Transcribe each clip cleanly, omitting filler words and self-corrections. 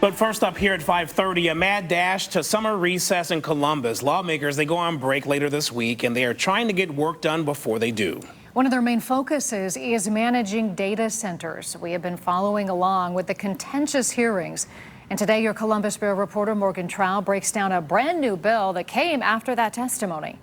But first up here at 5:30, a mad dash to summer recess in Columbus. Lawmakers, they go on break later this week, and they are trying to get work done before they do. One of their main focuses is managing data centers. We have been following along with the contentious hearings. And today, your Columbus Bureau reporter Morgan Trout breaks down a brand new bill that came after that testimony.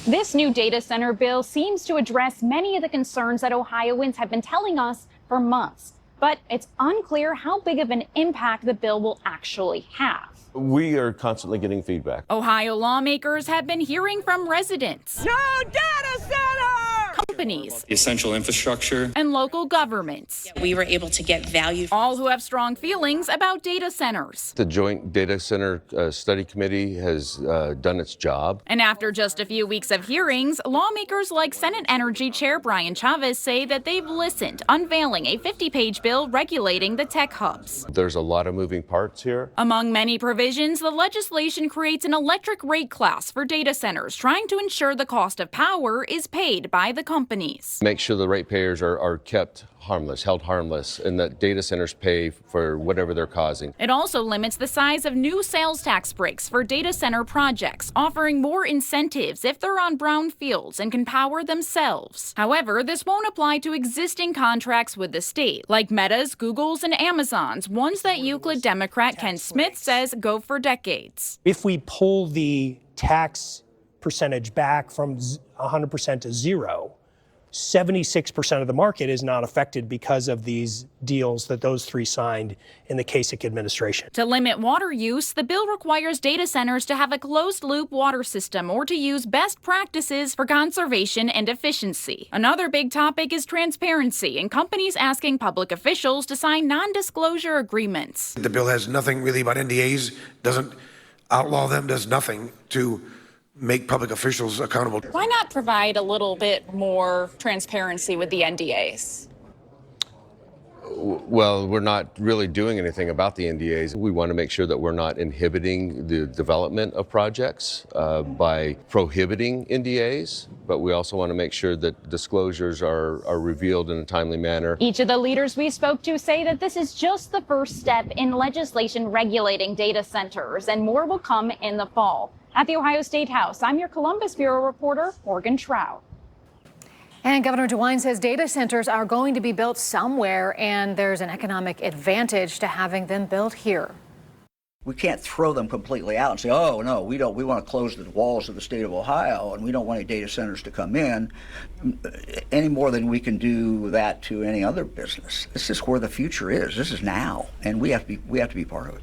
This new data center bill seems to address many of the concerns that Ohioans have been telling us for months. But it's unclear how big of an impact the bill will actually have. We are constantly getting feedback. Ohio lawmakers have been hearing from residents, no data center! companies, essential infrastructure, and local governments. We were able to get value. All who have strong feelings about data centers. The Joint Data Center Study Committee has done its job. And after just a few weeks of hearings, lawmakers like Senate Energy Chair Brian Chavez say that they've listened, unveiling a 50-page bill regulating the tech hubs. There's a lot of moving parts here. Among many provisions, the legislation creates an electric rate class for data centers, trying to ensure the cost of power is paid by the companies. Make sure the ratepayers are kept harmless, held harmless, and that data centers pay for whatever they're causing. It also limits the size of new sales tax breaks for data center projects, offering more incentives if they're on brown fields and can power themselves. However, this won't apply to existing contracts with the state, like Meta's, Google's, and Amazon's, ones that Euclid Democrat Ken Smith says go for decades. If we pull the tax percentage back from 100% to zero, 76% of the market is not affected because of these deals that those three signed in the Kasich administration. To limit water use, the bill requires data centers to have a closed-loop water system or to use best practices for conservation and efficiency. Another big topic is transparency and companies asking public officials to sign non-disclosure agreements. The bill has nothing really about NDAs, doesn't outlaw them, does nothing to make public officials accountable. Why not provide a little bit more transparency with the NDAs? Well, we're not really doing anything about the NDAs. We want to make sure that we're not inhibiting the development of projects by prohibiting NDAs, but we also want to make sure that disclosures are revealed in a timely manner. Each of the leaders we spoke to say that this is just the first step in legislation regulating data centers, and more will come in the fall. At the Ohio State House, I'm your Columbus Bureau reporter, Morgan Trout. And Governor DeWine says data centers are going to be built somewhere, and there's an economic advantage to having them built here. We can't throw them completely out and say, oh, no, we don't. We want to close the walls of the state of Ohio, and we don't want any data centers to come in any more than we can do that to any other business. This is where the future is. This is now, and we have to be part of it.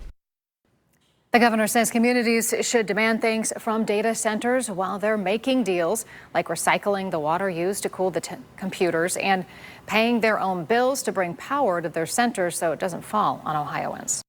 The governor says communities should demand things from data centers while they're making deals, like recycling the water used to cool the computers and paying their own bills to bring power to their centers so it doesn't fall on Ohioans.